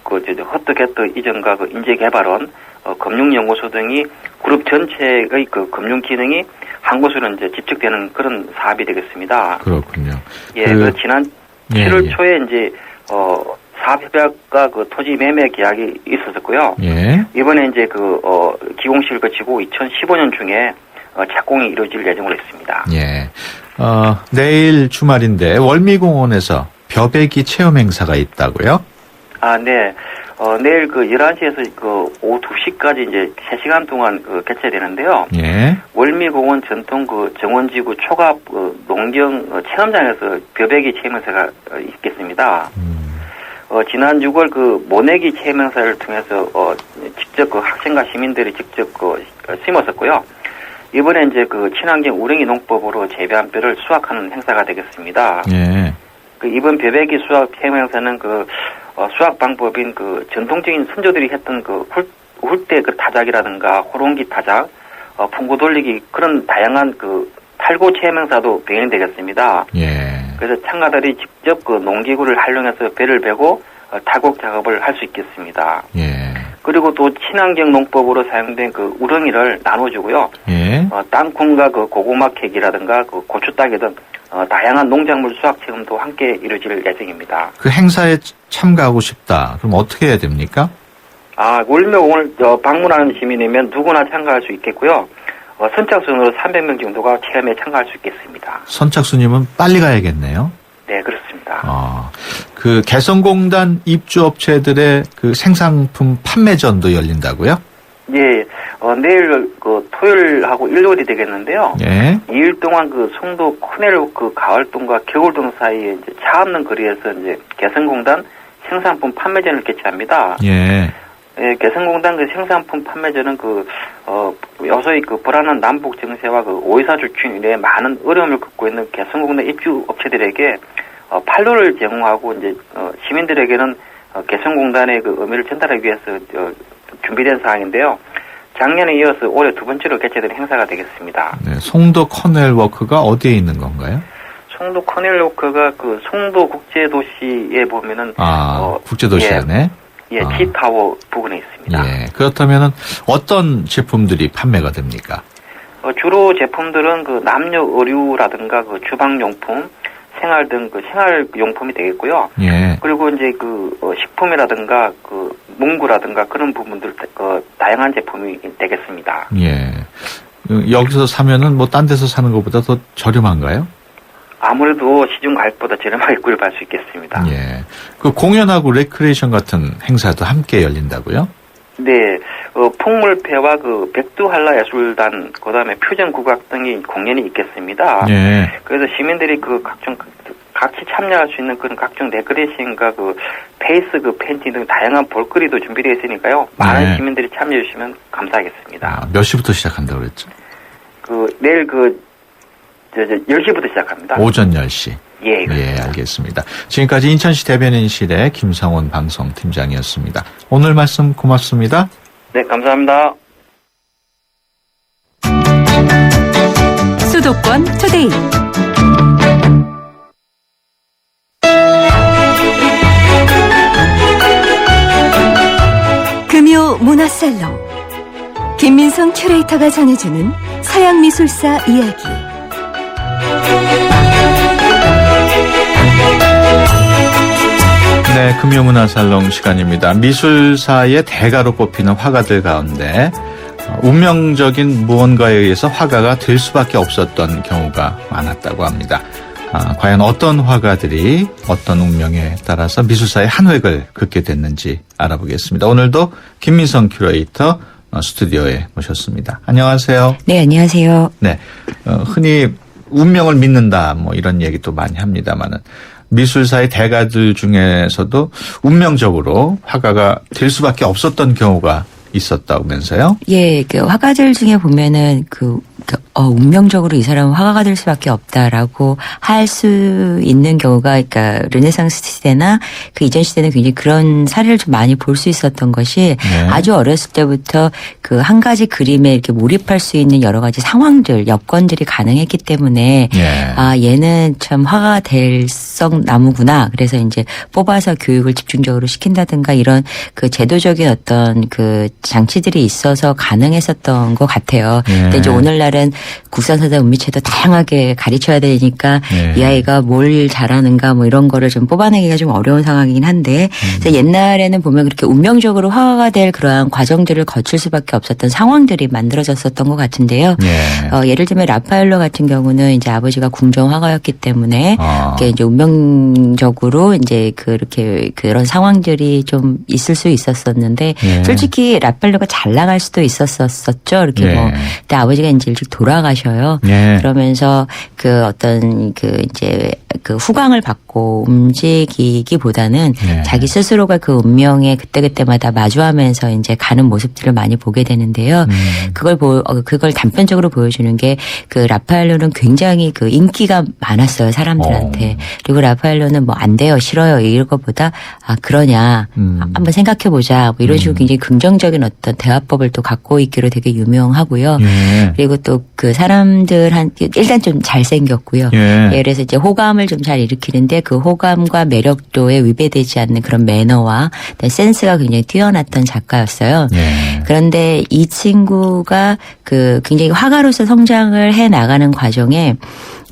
허트게트 이전과 인재개발원, 금융연구소 등이 그룹 전체의 금융 기능이 한 곳으로 이제 집중되는 그런 사업이 되겠습니다. 그렇군요. 예, 지난 7월 초에 이제 사업협약과 그 토지 매매 계약이 있었었고요. 예. 이번에 이제 기공식을 거치고 2015년 중에 착공이 이루어질 예정으로 있습니다. 예. 내일 주말인데 월미공원에서 벼베기 체험 행사가 있다고요? 아, 네. 내일 11시에서 오후 2시까지 이제 3시간 동안 개최되는데요. 예. 월미공원 전통 정원지구 초갑 농경 체험장에서 벼베기 체험 행사가 있겠습니다. 지난 6월 모내기 체험 행사를 통해서 직접 학생과 시민들이 직접 심었었고요. 이번에 이제 친환경 우렁이 농법으로 재배한 뼈를 수확하는 행사가 되겠습니다. 예. 이번 벼베기 수확 체험 행사는 수확 방법인 전통적인 선조들이 했던 훌대 타작이라든가 호롱기 타작, 풍구 돌리기 그런 다양한 탈고 체험 행사도 병행이 되겠습니다. 예. 그래서 참가들이 직접 농기구를 활용해서 배를 베고 타곡 작업을 할 수 있겠습니다. 예. 그리고 또 친환경 농법으로 사용된 우렁이를 나눠주고요. 예. 땅콩과 고구마 캐기라든가 고추 따기 등 다양한 농작물 수확 체험도 함께 이루어질 예정입니다. 그 행사에 참가하고 싶다. 그럼 어떻게 해야 됩니까? 월미공원을 방문하는 시민이면 누구나 참가할 수 있겠고요. 선착순으로 300명 정도가 체험에 참가할 수 있겠습니다. 선착순이면 빨리 가야겠네요. 네, 그렇습니다. 개성공단 입주업체들의 생산품 판매전도 열린다고요? 예, 내일 토요일하고 일요일이 되겠는데요. 예. 2일 동안 송도 코넬워크 가을동과 겨울동 사이에 이제 차 없는 거리에서 이제 개성공단 생산품 판매전을 개최합니다. 예. 예, 개성공단 생산품 판매전은 여소의 불안한 남북 정세와 오이사 주춤 이래 많은 어려움을 겪고 있는 개성공단 입주 업체들에게 판로를 제공하고 이제 시민들에게는 개성공단의 의미를 전달하기 위해서 준비된 사항인데요. 작년에 이어서 올해 두 번째로 개최된 행사가 되겠습니다. 네, 송도 커넬워크가 어디에 있는 건가요? 송도 커넬워크가 송도 국제도시에 보면은 국제도시 안에? 예, T타워 부근에 있습니다. 예. 그렇다면은 어떤 제품들이 판매가 됩니까? 주로 제품들은 남녀 의류라든가 주방용품, 생활 등 생활용품이 되겠고요. 예. 그리고 이제 식품이라든가 문구라든가 그런 부분들 다양한 제품이 되겠습니다. 예. 여기서 사면은 딴 데서 사는 것보다 더 저렴한가요? 아무래도 시중 가격보다 저렴하게 구입할 수 있겠습니다. 예. 공연하고 레크레이션 같은 행사도 함께 열린다고요? 네. 풍물패와 백두한라 예술단, 그다음에 표정국악 등의 공연이 있겠습니다. 예. 그래서 시민들이 각종 같이 참여할 수 있는 그런 각종 데코레이션과 페이스 페인팅 등 다양한 볼거리도 준비되어 있으니까요. 많은 시민들이 참여해 주시면 감사하겠습니다. 몇 시부터 시작한다고 그랬죠? 내일 10시부터 시작합니다. 오전 10시. 예, 예, 알겠습니다. 지금까지 인천시 대변인실의 김상원 방송팀장이었습니다. 오늘 말씀 고맙습니다. 네, 감사합니다. 수도권 투데이. 금요 문화살롱. 김민성 큐레이터가 전해주는 서양미술사 이야기. 네, 금요문화살롱 시간입니다. 미술사의 대가로 꼽히는 화가들 가운데 운명적인 무언가에 의해서 화가가 될 수밖에 없었던 경우가 많았다고 합니다. 과연 어떤 화가들이 어떤 운명에 따라서 미술사의 한 획을 긋게 됐는지 알아보겠습니다. 오늘도 김민성 큐레이터 스튜디오에 모셨습니다. 안녕하세요. 네, 안녕하세요. 네, 흔히 운명을 믿는다 이런 얘기도 많이 합니다만은 미술사의 대가들 중에서도 운명적으로 화가가 될 수밖에 없었던 경우가 있었다면서요? 예, 화가들 중에 보면은 운명적으로 이 사람은 화가가 될 수밖에 없다라고 할 수 있는 경우가, 르네상스 시대나 이전 시대는 굉장히 그런 사례를 좀 많이 볼 수 있었던 것이 아주 어렸을 때부터 한 가지 그림에 이렇게 몰입할 수 있는 여러 가지 상황들, 여건들이 가능했기 때문에 얘는 참 화가가 될 성 나무구나. 그래서 이제 뽑아서 교육을 집중적으로 시킨다든가 이런 제도적인 어떤 장치들이 있어서 가능했었던 것 같아요. 근데 이제 오늘날 옛날엔 국산사자 운미체도 다양하게 가르쳐야 되니까 네. 이 아이가 뭘 잘하는가 뭐 이런 거를 좀 뽑아내기가 좀 어려운 상황이긴 한데 그래서 옛날에는 보면 그렇게 운명적으로 화가가 될 그러한 과정들을 거칠 수밖에 없었던 상황들이 만들어졌었던 것 같은데요. 예를 들면 라파엘로 같은 경우는 이제 아버지가 궁정 화가였기 때문에 이게 이제 운명적으로 이제 그렇게 그런 상황들이 좀 있을 수 있었었는데 솔직히 라파엘로가 잘 나갈 수도 있었었죠. 이렇게 뭐 근데 아버지가 이제 일찍 돌아가셔요. 그러면서 그 어떤 그 이제 그 후광을 받고 움직이기보다는 자기 스스로가 그 운명에 그때그때마다 마주하면서 이제 가는 모습들을 많이 보게 되는데요. 그걸 단편적으로 보여주는 게 그 라파엘로는 굉장히 그 인기가 많았어요, 사람들한테. 그리고 라파엘로는 뭐 안 돼요, 싫어요 이런 것보다 아 그러냐 한번 생각해보자 뭐 이런 식으로 굉장히 긍정적인 어떤 대화법을 또 갖고 있기로 되게 유명하고요. 그리고 또 그 사람들한테 일단 좀 잘생겼고요. 그래서 이제 호감을 좀 잘 일으키는데 그 호감과 매력도에 위배되지 않는 그런 매너와 센스가 굉장히 뛰어났던 작가였어요. 그런데 이 친구가 그 굉장히 화가로서 성장을 해 나가는 과정에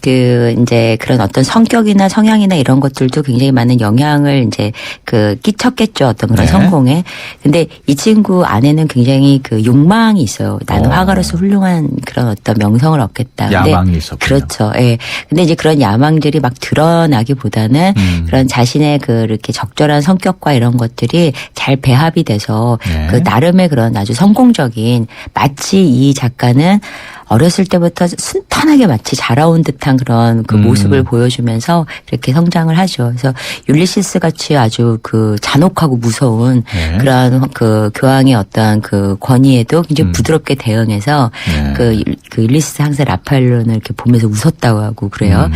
그 이제 그런 어떤 성격이나 성향이나 이런 것들도 굉장히 많은 영향을 이제 그 끼쳤겠죠. 어떤 그런 성공에. 근데 이 친구 안에는 굉장히 그 욕망이 있어요. 나는 화가로서 훌륭한 그런 어떤 명성을 얻겠다. 야망이 있었군요. 그렇죠. 예. 근데 이제 그런 야망들이 막 드러나기보다는 그런 자신의 그 이렇게 적절한 성격과 이런 것들이 잘 배합이 돼서 그 나름의 그런 아주 성공적인 마치 이 작가는 어렸을 때부터 순탄하게 마치 자라온 듯한 그런 그 모습을 보여주면서 이렇게 성장을 하죠. 그래서 율리시스 같이 아주 그 잔혹하고 무서운 그러한 그 교황의 어떠한 그 권위에도 굉장히 부드럽게 대응해서 그 율리시스 항상 라파엘로는 이렇게 보면서 웃었다고 하고 그래요.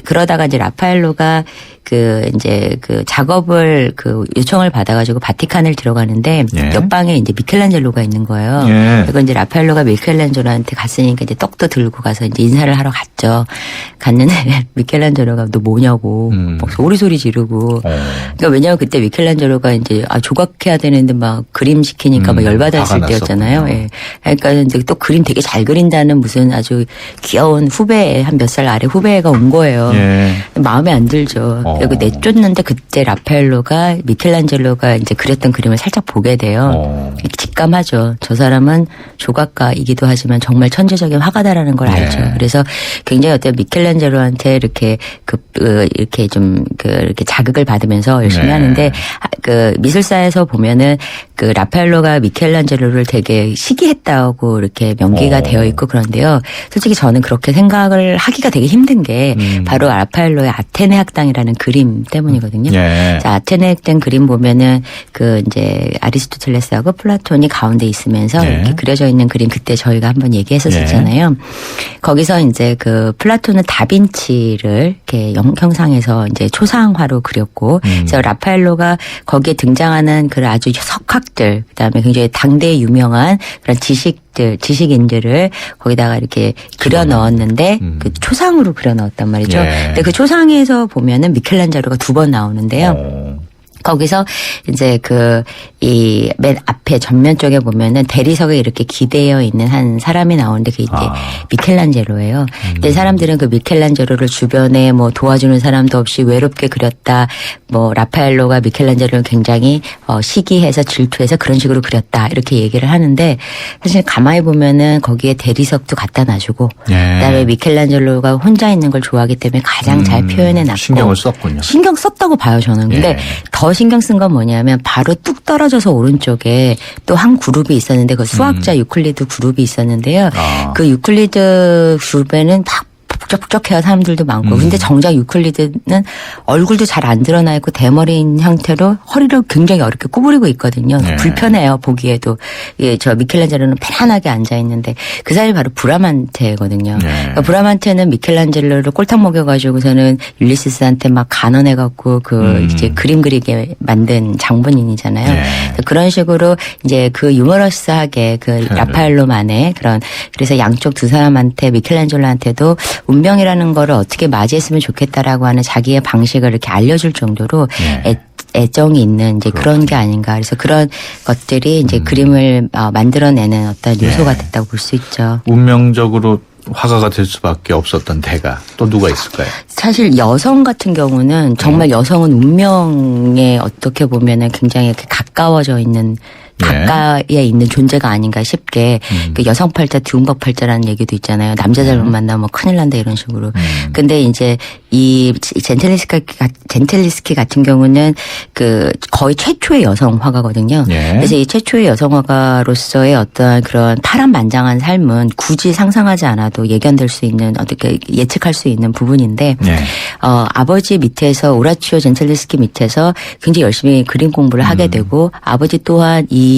그러다가 이제 라파엘로가 그 이제 그 작업을 그 요청을 받아가지고 바티칸을 들어가는데 옆방에 이제 미켈란젤로가 있는 거예요. 그리고 이제 라파엘로가 미켈란젤로한테 갔으니까 이제 떡도 들고 가서 이제 인사를 하러 갔죠. 갔는데 미켈란젤로가 너 뭐냐고 막 소리 지르고. 그러니까 왜냐하면 그때 미켈란젤로가 이제 조각해야 되는데 막 그림 시키니까 막 열받았을 때였잖아요. 예. 그러니까 이제 또 그림 되게 잘 그린다는 무슨 아주 귀여운 후배 한 몇 살 아래 후배가 온 거예요. 마음에 안 들죠. 그리고 내쫓는데 그때 라파엘로가 미켈란젤로가 이제 그렸던 그림을 살짝 보게 돼요. 직감하죠. 저 사람은 조각가이기도 하지만 정말 천재적인 화가다라는 걸 알죠. 그래서 굉장히 어떤 미켈란젤로한테 이렇게 이렇게 좀 이렇게 자극을 받으면서 열심히 하는데 그 미술사에서 보면은 그 라파엘로가 미켈란젤로를 되게 시기했다고 이렇게 명기가 되어 있고 그런데요. 솔직히 저는 그렇게 생각을 하기가 되게 힘든 게 바로 라파엘로의 아테네 학당이라는 그림 때문이거든요. 자, 아테네 학당 그림 보면은 그 이제 아리스토텔레스하고 플라톤이 가운데 있으면서 이렇게 그려져 있는 그림 그때 저희가 한번 얘기했었잖아요. 거기서 이제 그 플라톤은 다빈치를 이렇게 형상에서 이제 초상화로 그렸고 그래서 라파엘로가 거기에 등장하는 그 아주 석학들 그다음에 굉장히 당대에 유명한 그런 지식인들을 거기다가 이렇게 그려 넣었는데 그 초상으로 그려 넣었단 말이죠. 근데 그 초상에서 보면은 미켈란젤로가 2번 나오는데요. 거기서 이제 이 맨 앞에 전면 쪽에 보면은 대리석에 이렇게 기대어 있는 한 사람이 나오는데 그게 이제 미켈란젤로예요. 근데 사람들은 그 미켈란젤로를 주변에 뭐 도와주는 사람도 없이 외롭게 그렸다. 뭐 라파엘로가 미켈란젤로를 굉장히 시기해서 질투해서 그런 식으로 그렸다. 이렇게 얘기를 하는데 사실 가만히 보면은 거기에 대리석도 갖다 놔주고 그다음에 미켈란젤로가 혼자 있는 걸 좋아하기 때문에 가장 잘 표현해놨고 신경을 썼군요. 신경 썼다고 봐요 저는. 근데 더 신경 쓴 건 뭐냐면 바로 뚝 떨어져서 오른쪽에 또 한 그룹이 있었는데 그 수학자 유클리드 그룹이 있었는데요. 그 유클리드 그룹에는 막 북적북적해요. 사람들도 많고. 근데 정작 유클리드는 얼굴도 잘 안 드러나 있고 대머리인 형태로 허리를 굉장히 어렵게 구부리고 있거든요. 불편해요. 보기에도. 예, 저 미켈란젤로는 편안하게 앉아 있는데 그 사람이 바로 브라만테거든요. 그러니까 브라만테는 미켈란젤로를 꼴탕 먹여가지고서는 율리시스한테 막 간언해갖고 이제 그림 그리게 만든 장본인이잖아요. 그런 식으로 이제 그 유머러스하게 그 라파엘로만의 그래서 양쪽 두 사람한테 미켈란젤로한테도 운명이라는 거를 어떻게 맞이했으면 좋겠다라고 하는 자기의 방식을 이렇게 알려줄 정도로 애정이 있는 이제 그런 게 아닌가. 그래서 그런 것들이 이제 그림을 만들어내는 어떤 요소가 됐다고 볼 수 있죠. 운명적으로 화가가 될 수밖에 없었던 대가 또 누가 있을까요? 사실 여성 같은 경우는 정말 여성은 운명에 어떻게 보면은 굉장히 가까워져 있는 가까이에 있는 존재가 아닌가 싶게 그 여성팔자 뒤움박팔자라는 얘기도 있잖아요. 남자 잘못 만나면 뭐 큰일 난다 이런 식으로. 근데 이제 이 젠틀리스키 같은 경우는 그 거의 최초의 여성 화가거든요. 그래서 이 최초의 여성 화가로서의 어떤 그런 파란만장한 삶은 굳이 상상하지 않아도 예견될 수 있는 어떻게 예측할 수 있는 부분인데 아버지 밑에서 오라치오 젠틀리스키 밑에서 굉장히 열심히 그림 공부를 하게 되고 아버지 또한 이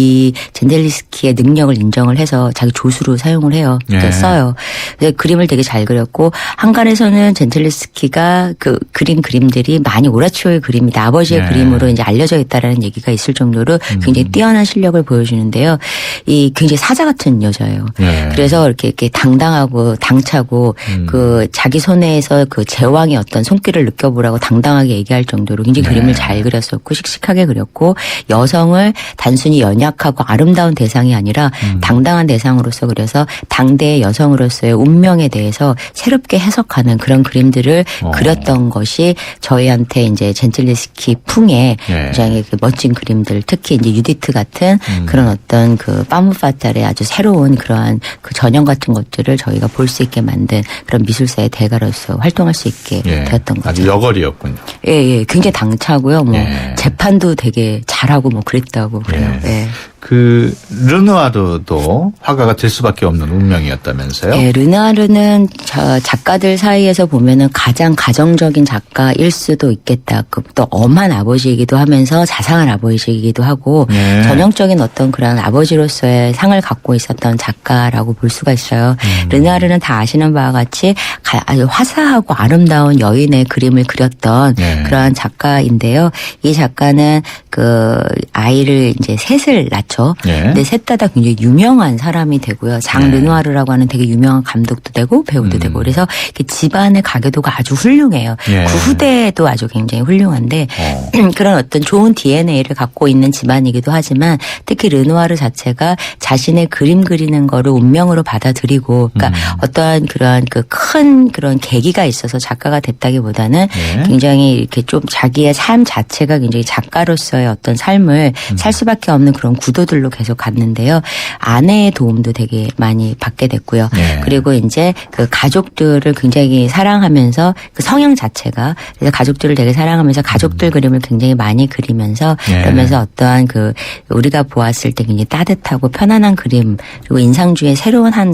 젠틀리스키의 능력을 인정을 해서 자기 조수로 사용을 해요. 그러니까 써요. 그래서 그림을 되게 잘 그렸고 한간에서는 젠틀리스키가 그 그린 그림들이 많이 오라치오의 그림이다. 아버지의 그림으로 이제 알려져 있다라는 얘기가 있을 정도로 굉장히 뛰어난 실력을 보여주는데요. 이 굉장히 사자 같은 여자예요. 그래서 이렇게 당당하고 당차고 그 자기 손에서 그 제왕의 어떤 손길을 느껴보라고 당당하게 얘기할 정도로 굉장히 그림을 잘 그렸었고 씩씩하게 그렸고 여성을 단순히 연약하고 아름다운 대상이 아니라 당당한 대상으로서 그려서 당대의 여성으로서의 운명에 대해서 새롭게 해석하는 그런 그림들을 그렸던 것이 저희한테 이제 젠틀리스키 풍의 굉장히 그 멋진 그림들 특히 이제 유디트 같은 그런 어떤 그 파무파탈의 아주 새로운 그러한 그 전형 같은 것들을 저희가 볼 수 있게 만든 그런 미술사의 대가로서 활동할 수 있게 되었던 거죠. 아주 여걸이었군요. 예, 굉장히 당차고요. 뭐 재판도 되게 잘하고 뭐 그랬다고 그래요. 그 르누아르도 화가가 될 수밖에 없는 운명이었다면서요? 네, 르누아르는 작가들 사이에서 보면은 가장 가정적인 작가일 수도 있겠다. 또 엄한 아버지이기도 하면서 자상한 아버지이기도 하고 전형적인 어떤 그런 아버지로서의 상을 갖고 있었던 작가라고 볼 수가 있어요. 르누아르는 다 아시는 바와 같이 아주 화사하고 아름다운 여인의 그림을 그렸던 그러한 작가인데요. 이 작가는 그 아이를 이제 셋을 낳죠. 근데 셋 다 굉장히 유명한 사람이 되고요. 장 르누아르라고 하는 되게 유명한 감독도 되고 배우도 되고 그래서 집안의 가계도가 아주 훌륭해요. 그 후대도 아주 굉장히 훌륭한데 그런 어떤 좋은 DNA를 갖고 있는 집안이기도 하지만 특히 르누아르 자체가 자신의 그림 그리는 거를 운명으로 받아들이고 그러니까 어떠한 그러한 그 큰 그런 계기가 있어서 작가가 됐다기보다는 굉장히 이렇게 좀 자기의 삶 자체가 굉장히 작가로서의 어떤 삶을 살 수밖에 없는 그런 구도들로 계속 갔는데요. 아내의 도움도 되게 많이 받게 됐고요. 그리고 이제 그 가족들을 굉장히 사랑하면서 그 성향 자체가 그래서 가족들을 되게 사랑하면서 가족들 그림을 굉장히 많이 그리면서 그러면서 어떠한 그 우리가 보았을 때 굉장히 따뜻하고 편안한 그림 그리고 인상주의 새로운 한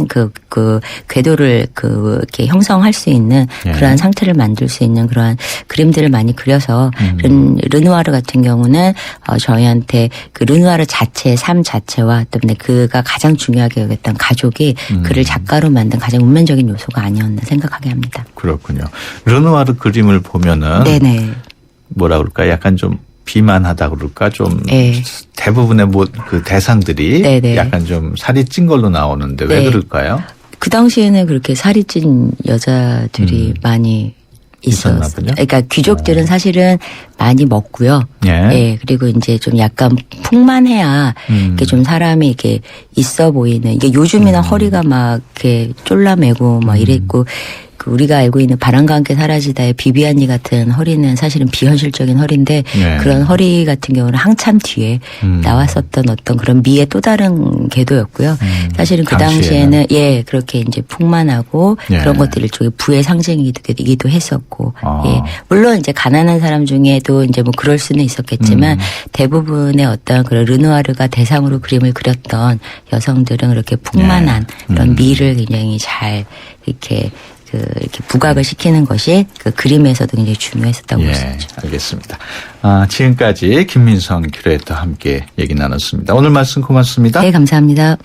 그 궤도를 그 이렇게 형성할 수 있는 그러한 상태를 만들 수 있는 그러한 그림들을 많이 그려서 르누아르 같은 경우는 저희한테 그 르누아르 자체의 삶 자체와 때문에 그가 가장 중요하게 여겼던 가족이 그를 작가로 만든 가장 운명적인 요소가 아니었나 생각하게 합니다. 그렇군요. 르누아르 그림을 보면은 뭐라 그럴까 약간 좀 비만하다 그럴까 좀 대부분의 그 대상들이 약간 좀 살이 찐 걸로 나오는데 왜 그럴까요? 그 당시에는 그렇게 살이 찐 여자들이 많이 있었나 보요. 그러니까 귀족들은 사실은 많이 먹고요. 그리고 이제 좀 약간 풍만해야 이렇게 좀 사람이 이렇게 있어 보이는. 이게 요즘에는 허리가 막 이렇게 쫄라매고 막 이랬고. 우리가 알고 있는 바람과 함께 사라지다의 비비안니 같은 허리는 사실은 비현실적인 허리인데 그런 허리 같은 경우는 한참 뒤에 나왔었던 어떤 그런 미의 또 다른 궤도였고요. 사실은 그 당시에는 그렇게 이제 풍만하고 그런 것들이 일종의 부의 상징이기도 했었고 물론 이제 가난한 사람 중에도 이제 뭐 그럴 수는 있었겠지만 대부분의 어떤 그런 르누아르가 대상으로 그림을 그렸던 여성들은 그렇게 풍만한 그런 미를 굉장히 잘 이렇게 부각을 시키는 것이 그 그림에서도 굉장히 중요했었다고 볼 수 있죠. 알겠습니다. 지금까지 김민성 큐레이터와 함께 얘기 나눴습니다. 오늘 말씀 고맙습니다. 네, 감사합니다.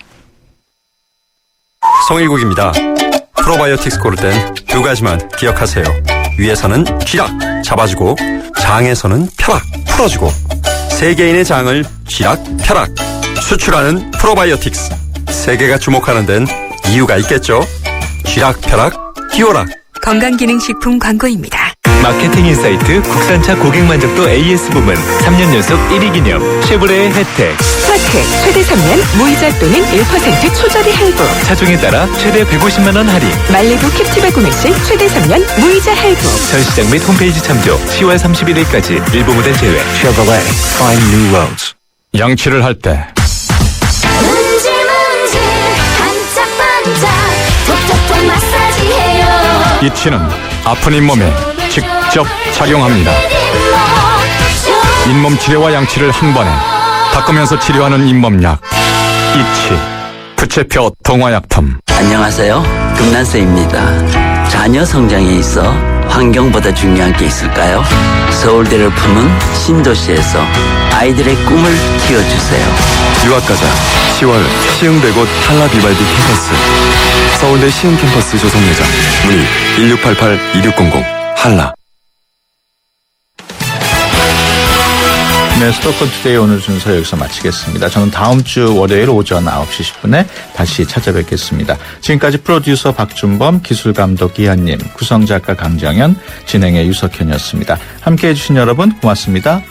송일국입니다. 프로바이오틱스 고를 땐 두 가지만 기억하세요. 위에서는 쥐락 잡아주고 장에서는 펴락 풀어주고 세계인의 장을 쥐락 펴락 수출하는 프로바이오틱스. 세계가 주목하는 데는 이유가 있겠죠. 쥐락 펴락 히오락 건강기능식품 광고입니다. 마케팅 인사이트 국산차 고객 만족도 AS 부문 3년 연속 1위 기념 쉐보레의 혜택. 스파크 최대 3년 무이자 또는 1% 초저리 할부. 차종에 따라 최대 150만 원 할인. 말리부 캡티바 구매 시 최대 3년 무이자 할부. 전시장 및 홈페이지 참조 10월 31일까지 일부 모델 제외. Chevrolet Find New Roads. 양치를 할 때 문질문질 반짝반짝 톡톡톡 마사지해요. 이 치는 아픈 잇몸에 직접 작용합니다. 잇몸 치료와 양치를 한 번에 닦으면서 치료하는 잇몸약 이치 부채표 동화약품. 안녕하세요. 금난세입니다. 자녀 성장에 있어 환경보다 중요한 게 있을까요? 서울대를 품은 신도시에서 아이들의 꿈을 키워주세요. 유학가자 10월 시흥대곳 한라 비발디 캠퍼스 서울대 시흥 캠퍼스 조성 예정. 문의 1688-2600 한라. 네, 수도권 투데이 오늘 순서 여기서 마치겠습니다. 저는 다음 주 월요일 오전 9시 10분에 다시 찾아뵙겠습니다. 지금까지 프로듀서 박준범, 기술감독 이한님, 구성작가 강정현, 진행의 유석현이었습니다. 함께해 주신 여러분 고맙습니다.